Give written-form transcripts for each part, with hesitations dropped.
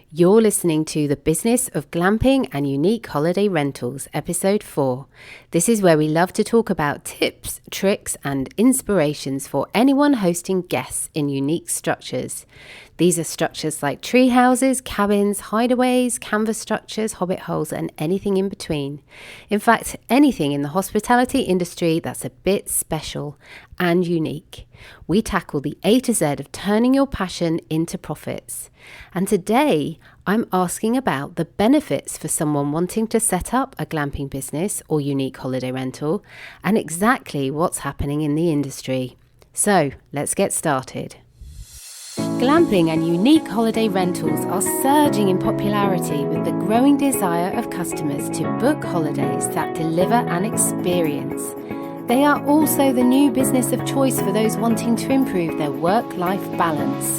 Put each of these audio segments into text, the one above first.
You're listening to The Business of Glamping and Unique Holiday Rentals, Episode 4. This is where we love to talk about tips, tricks, and inspirations for anyone hosting guests in unique structures. These are structures like tree houses, cabins, hideaways, canvas structures, hobbit holes, and anything in between. In fact, anything in the hospitality industry that's a bit special and unique. We tackle the A to Z of turning your passion into profits. And today, I'm asking about the benefits for someone wanting to set up a glamping business or unique holiday rental and exactly what's happening in the industry. So, let's get started. Glamping and unique holiday rentals are surging in popularity with the growing desire of customers to book holidays that deliver an experience. They are also the new business of choice for those wanting to improve their work-life balance.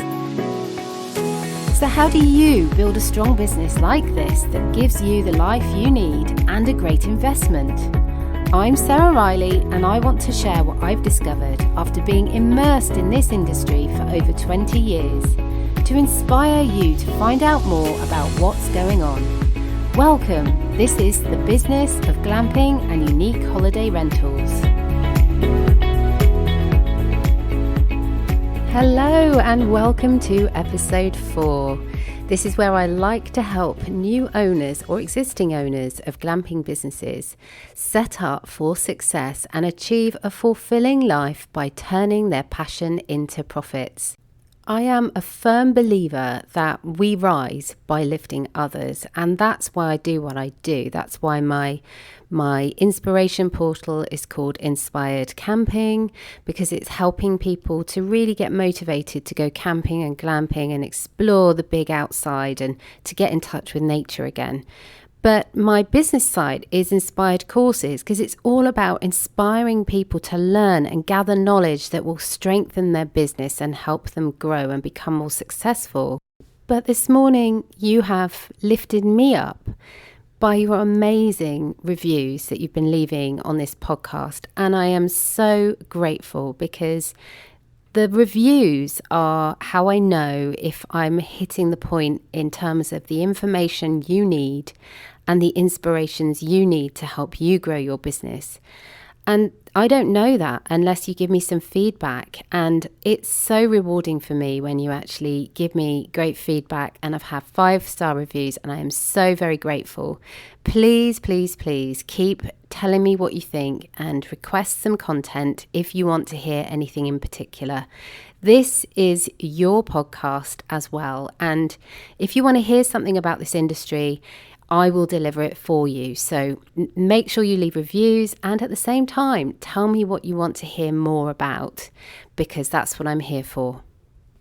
So how do you build a strong business like this that gives you the life you need and a great investment? I'm Sarah Riley, and I want to share what I've discovered after being immersed in this industry for over 20 years to inspire you to find out more about what's going on. Welcome, this is The Business of Glamping and Unique Holiday Rentals. Hello and welcome to Episode 4. This is where I like to help new owners or existing owners of glamping businesses set up for success and achieve a fulfilling life by turning their passion into profits. I am a firm believer that we rise by lifting others, and that's why I do what I do. That's why my inspiration portal is called Inspired Camping, because it's helping people to really get motivated to go camping and glamping and explore the big outside and to get in touch with nature again. But my business side is Inspired Courses, because it's all about inspiring people to learn and gather knowledge that will strengthen their business and help them grow and become more successful. But this morning you have lifted me up by your amazing reviews that you've been leaving on this podcast. And I am so grateful, because the reviews are how I know if I'm hitting the point in terms of the information you need and the inspirations you need to help you grow your business. And I don't know that unless you give me some feedback. And it's so rewarding for me when you actually give me great feedback. And I've had 5-star reviews and I am so very grateful. Please, please, please keep telling me what you think and request some content if you want to hear anything in particular. This is your podcast as well. And if you want to hear something about this industry, I will deliver it for you. So make sure you leave reviews, and at the same time, tell me what you want to hear more about, because that's what I'm here for.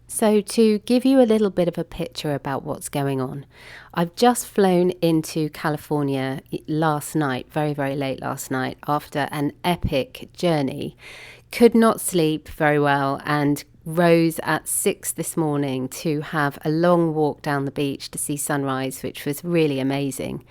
So to give you a little bit of a picture about what's going on, I've just flown into California last night, very, very late last night, after an epic journey. Could not sleep very well and rose at 6 this morning to have a long walk down the beach to see sunrise, which was really amazing.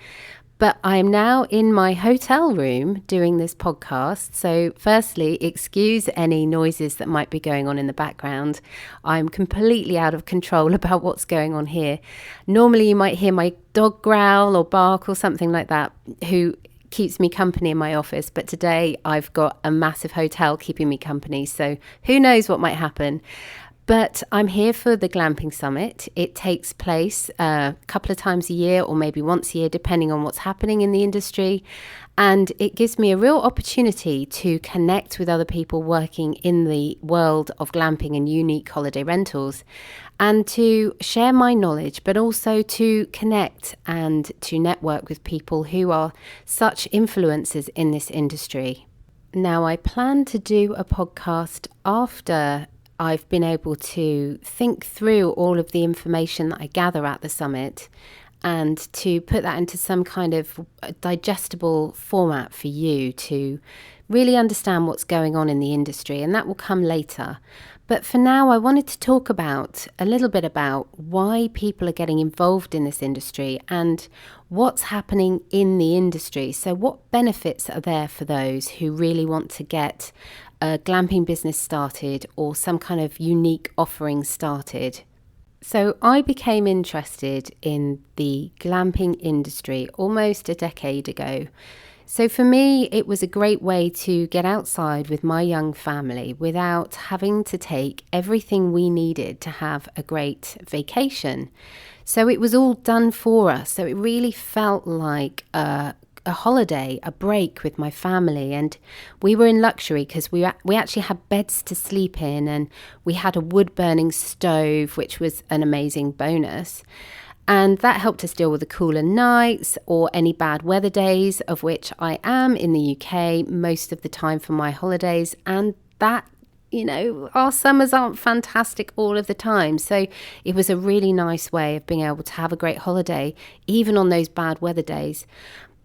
But I am now in my hotel room doing this podcast. So firstly, excuse any noises that might be going on in the background. I'm completely out of control about what's going on here. Normally you might hear my dog growl or bark or something like that, who keeps me company in my office, but today I've got a massive hotel keeping me company, so who knows what might happen. But I'm here for the Glamping Summit. It takes place a couple of times a year, or maybe once a year, depending on what's happening in the industry. And it gives me a real opportunity to connect with other people working in the world of glamping and unique holiday rentals, and to share my knowledge, but also to connect and to network with people who are such influencers in this industry. Now, I plan to do a podcast after I've been able to think through all of the information that I gather at the summit, and to put that into some kind of digestible format for you to really understand what's going on in the industry, and that will come later. But for now, I wanted to talk about a little bit about why people are getting involved in this industry and what's happening in the industry. So what benefits are there for those who really want to get a glamping business started or some kind of unique offering started? So I became interested in the glamping industry almost a decade ago. So for me, it was a great way to get outside with my young family without having to take everything we needed to have a great vacation. So it was all done for us. So it really felt like a holiday, a break with my family, and we were in luxury because we actually had beds to sleep in, and we had a wood burning stove, which was an amazing bonus. And that helped us deal with the cooler nights or any bad weather days, of which I am in the UK most of the time for my holidays. And that, our summers aren't fantastic all of the time. So it was a really nice way of being able to have a great holiday, even on those bad weather days.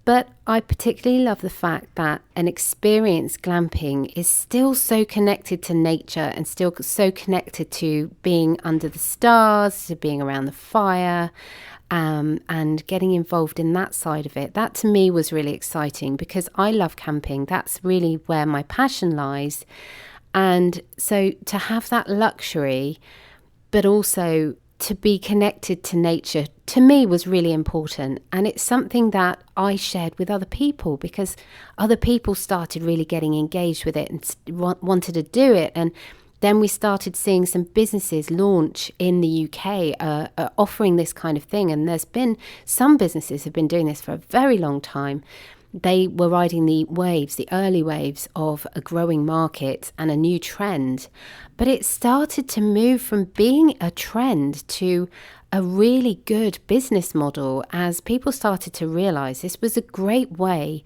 But I particularly love the fact that an experienced glamping is still so connected to nature and still so connected to being under the stars, to being around the fire, and getting involved in that side of it. That to me was really exciting because I love camping. That's really where my passion lies. And so to have that luxury, but also to be connected to nature, to me was really important. And it's something that I shared with other people because other people started really getting engaged with it and wanted to do it. And then we started seeing some businesses launch in the UK offering this kind of thing. And there's been some businesses have been doing this for a very long time. They were riding the waves, the early waves of a growing market and a new trend. But it started to move from being a trend to a really good business model as people started to realize this was a great way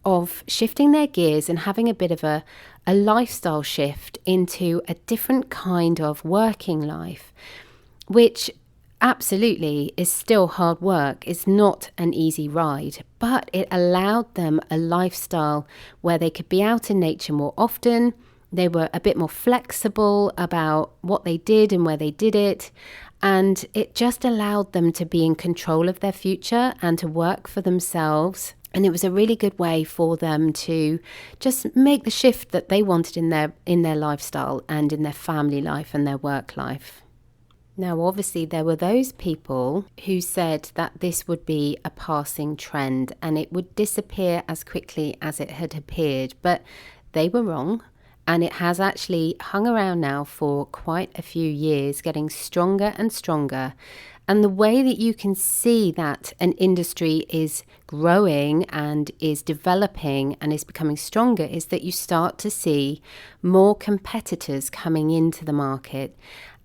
of shifting their gears and having a bit of a lifestyle shift into a different kind of working life, which absolutely is still hard work. It's not an easy ride, but it allowed them a lifestyle where they could be out in nature more often. They were a bit more flexible about what they did and where they did it. And it just allowed them to be in control of their future and to work for themselves. And it was a really good way for them to just make the shift that they wanted in their lifestyle and in their family life and their work life. Now, obviously, there were those people who said that this would be a passing trend and it would disappear as quickly as it had appeared, but they were wrong. And it has actually hung around now for quite a few years, getting stronger and stronger. And the way that you can see that an industry is growing and is developing and is becoming stronger is that you start to see more competitors coming into the market.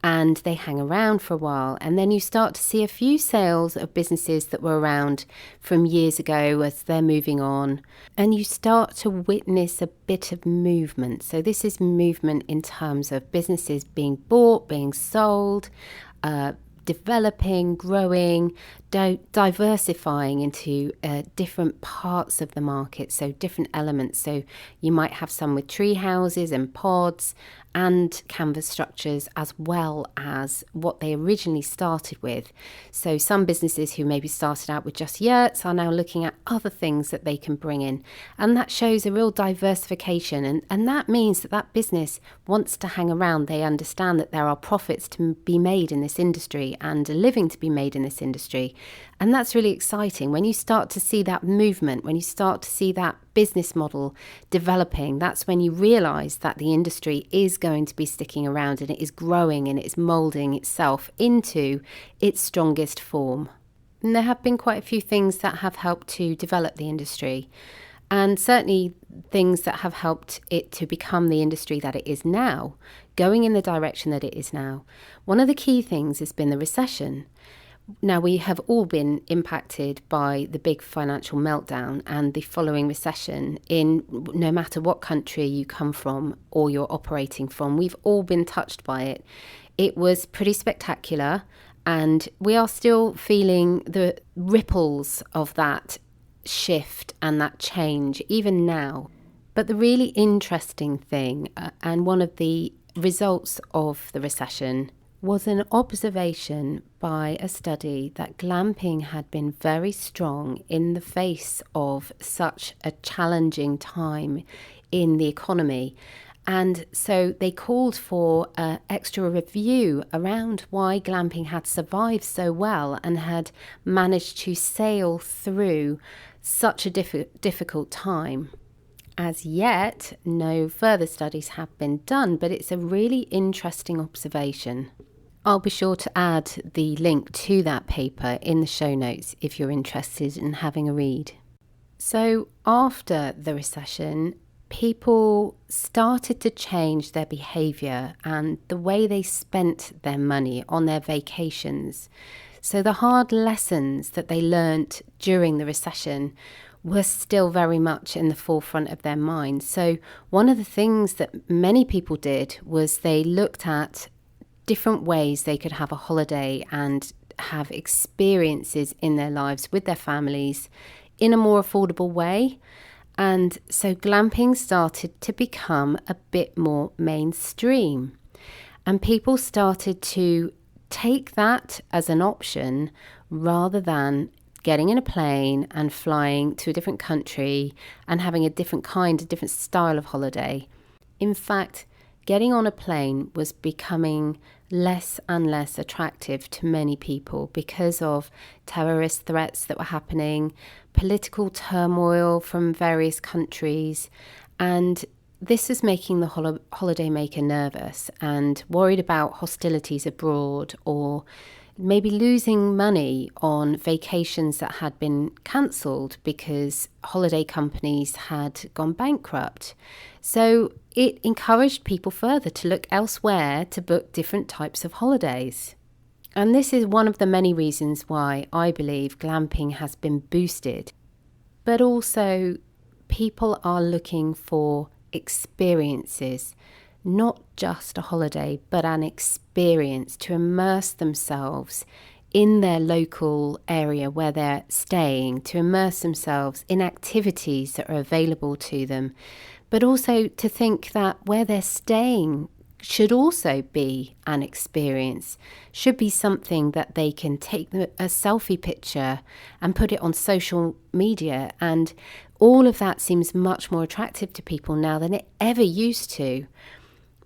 And they hang around for a while. And then you start to see a few sales of businesses that were around from years ago as they're moving on. And you start to witness a bit of movement. So this is movement in terms of businesses being bought, being sold, developing, growing, diversifying into different parts of the market, so different elements. So you might have some with tree houses and pods and canvas structures as well as what they originally started with. So some businesses who maybe started out with just yurts are now looking at other things that they can bring in. And that shows a real diversification. And that means that that business wants to hang around. They understand that there are profits to be made in this industry and a living to be made in this industry. And that's really exciting. When you start to see that movement, when you start to see that business model developing, that's when you realize that the industry is going to be sticking around and it is growing and it is molding itself into its strongest form. And there have been quite a few things that have helped to develop the industry, and certainly things that have helped it to become the industry that it is now, going in the direction that it is now. One of the key things has been the recession. Now, we have all been impacted by the big financial meltdown and the following recession in no matter what country you come from or you're operating from. We've all been touched by it. It was pretty spectacular, and we are still feeling the ripples of that shift and that change even now. But the really interesting thing, and one of the results of the recession, was an observation by a study that glamping had been very strong in the face of such a challenging time in the economy. And so they called for an extra review around why glamping had survived so well and had managed to sail through such a difficult time. As yet, no further studies have been done, but it's a really interesting observation. I'll be sure to add the link to that paper in the show notes if you're interested in having a read. So after the recession, people started to change their behaviour and the way they spent their money on their vacations. So the hard lessons that they learnt during the recession were still very much in the forefront of their minds. So one of the things that many people did was they looked at different ways they could have a holiday and have experiences in their lives with their families in a more affordable way. And so glamping started to become a bit more mainstream. And people started to take that as an option rather than getting in a plane and flying to a different country and having a different style of holiday. In fact, getting on a plane was becoming less and less attractive to many people because of terrorist threats that were happening, political turmoil from various countries, and this is making the holidaymaker nervous and worried about hostilities abroad or maybe losing money on vacations that had been cancelled because holiday companies had gone bankrupt. So it encouraged people further to look elsewhere to book different types of holidays. And this is one of the many reasons why I believe glamping has been boosted. But also, people are looking for experiences, not just a holiday, but an experience to immerse themselves in their local area where they're staying, to immerse themselves in activities that are available to them, but also to think that where they're staying should also be an experience, should be something that they can take a selfie picture and put it on social media. And all of that seems much more attractive to people now than it ever used to.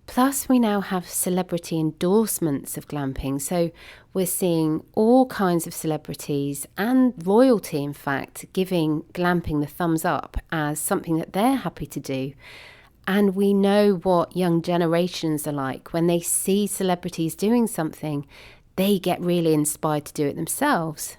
Plus, we now have celebrity endorsements of glamping. So we're seeing all kinds of celebrities and royalty, in fact, giving glamping the thumbs up as something that they're happy to do. And we know what young generations are like. When they see celebrities doing something, they get really inspired to do it themselves.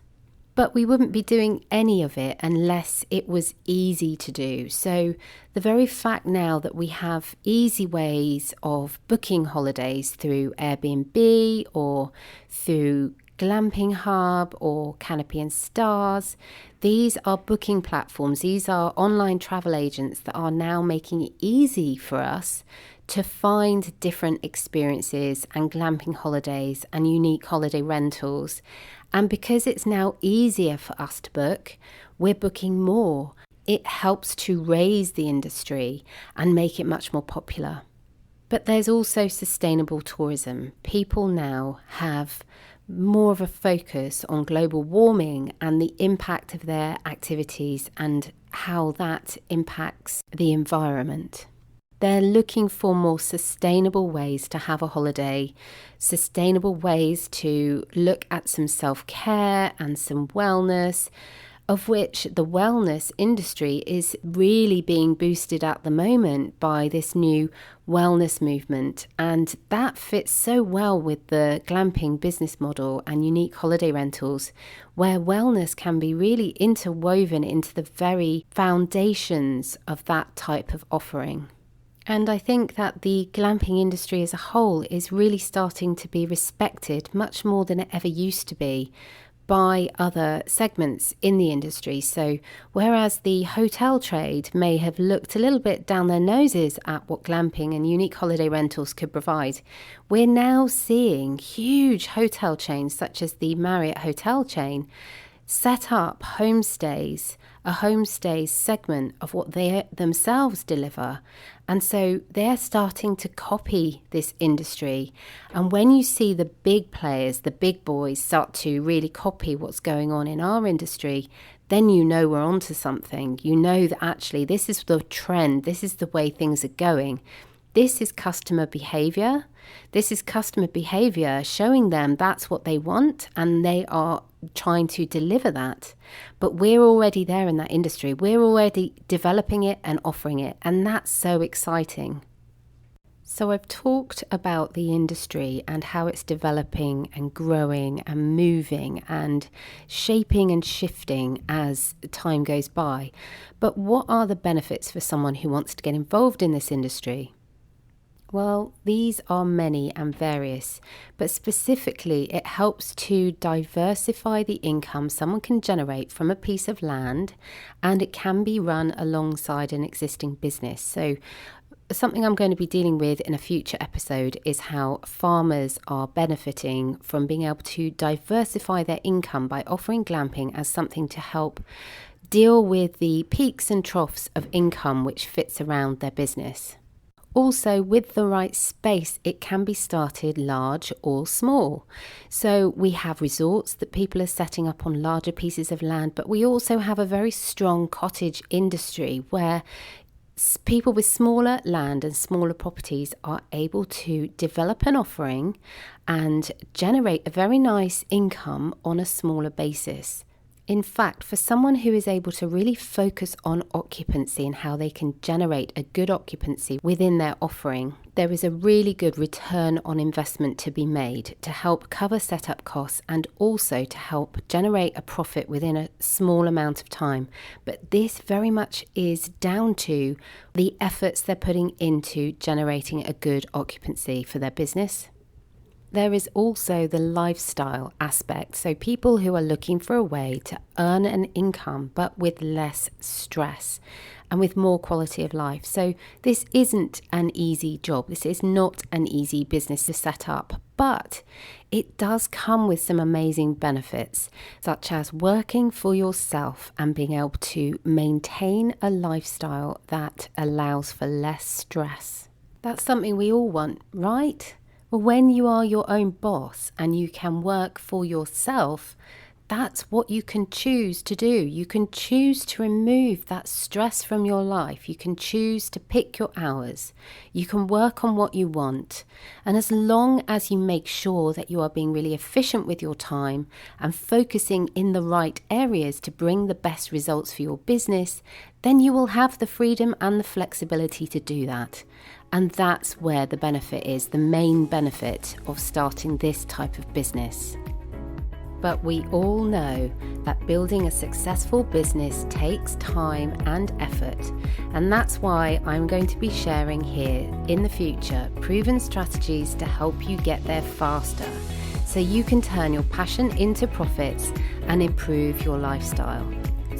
But we wouldn't be doing any of it unless it was easy to do. So the very fact now that we have easy ways of booking holidays through Airbnb or through Glamping Hub or Canopy and Stars, these are booking platforms. These are online travel agents that are now making it easy for us to find different experiences and glamping holidays and unique holiday rentals. And because it's now easier for us to book, we're booking more. It helps to raise the industry and make it much more popular. But there's also sustainable tourism. People now have more of a focus on global warming and the impact of their activities and how that impacts the environment. They're looking for more sustainable ways to have a holiday, sustainable ways to look at some self-care and some wellness, of which the wellness industry is really being boosted at the moment by this new wellness movement. And that fits so well with the glamping business model and unique holiday rentals, where wellness can be really interwoven into the very foundations of that type of offering. And I think that the glamping industry as a whole is really starting to be respected much more than it ever used to be by other segments in the industry. So whereas the hotel trade may have looked a little bit down their noses at what glamping and unique holiday rentals could provide, we're now seeing huge hotel chains such as the Marriott hotel chain set up homestays, a homestays segment of what they themselves deliver. And so they're starting to copy this industry. And when you see the big players, the big boys start to really copy what's going on in our industry, then you know we're onto something. You know that actually this is the trend, this is the way things are going. This is customer behavior. This is customer behavior showing them that's what they want and they are trying to deliver that. But we're already there in that industry. We're already developing it and offering it. And that's so exciting. So I've talked about the industry and how it's developing and growing and moving and shaping and shifting as time goes by. But what are the benefits for someone who wants to get involved in this industry? Well, these are many and various, but specifically it helps to diversify the income someone can generate from a piece of land, and it can be run alongside an existing business. So something I'm going to be dealing with in a future episode is how farmers are benefiting from being able to diversify their income by offering glamping as something to help deal with the peaks and troughs of income which fits around their business. Also, with the right space, it can be started large or small. So we have resorts that people are setting up on larger pieces of land, but we also have a very strong cottage industry where people with smaller land and smaller properties are able to develop an offering and generate a very nice income on a smaller basis. In fact, for someone who is able to really focus on occupancy and how they can generate a good occupancy within their offering, there is a really good return on investment to be made to help cover setup costs and also to help generate a profit within a small amount of time. But this very much is down to the efforts they're putting into generating a good occupancy for their business. There is also the lifestyle aspect, so people who are looking for a way to earn an income but with less stress and with more quality of life. So this isn't an easy job. This is not an easy business to set up, but it does come with some amazing benefits, such as working for yourself and being able to maintain a lifestyle that allows for less stress. That's something we all want, right? Well, when you are your own boss and you can work for yourself, that's what you can choose to do. You can choose to remove that stress from your life. You can choose to pick your hours. You can work on what you want. And as long as you make sure that you are being really efficient with your time and focusing in the right areas to bring the best results for your business, then you will have the freedom and the flexibility to do that. And that's where the benefit is, the main benefit of starting this type of business. But we all know that building a successful business takes time and effort. And that's why I'm going to be sharing here in the future proven strategies to help you get there faster, so you can turn your passion into profits and improve your lifestyle.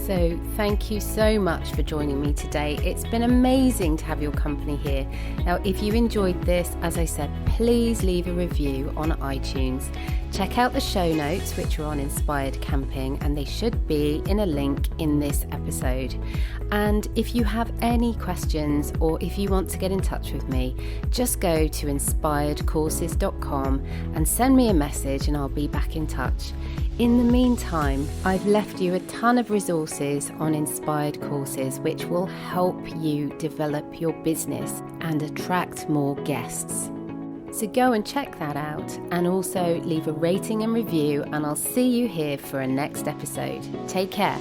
So thank you so much for joining me today. It's been amazing to have your company here. Now, if you enjoyed this, as I said, please leave a review on iTunes. Check out the show notes, which are on Inspired Camping, and they should be in a link in this episode. And if you have any questions or if you want to get in touch with me, just go to inspiredcourses.com and send me a message and I'll be back in touch. In the meantime, I've left you a ton of resources on Inspired Courses which will help you develop your business and attract more guests. So go and check that out, and also leave a rating and review, and I'll see you here for a next episode. Take care.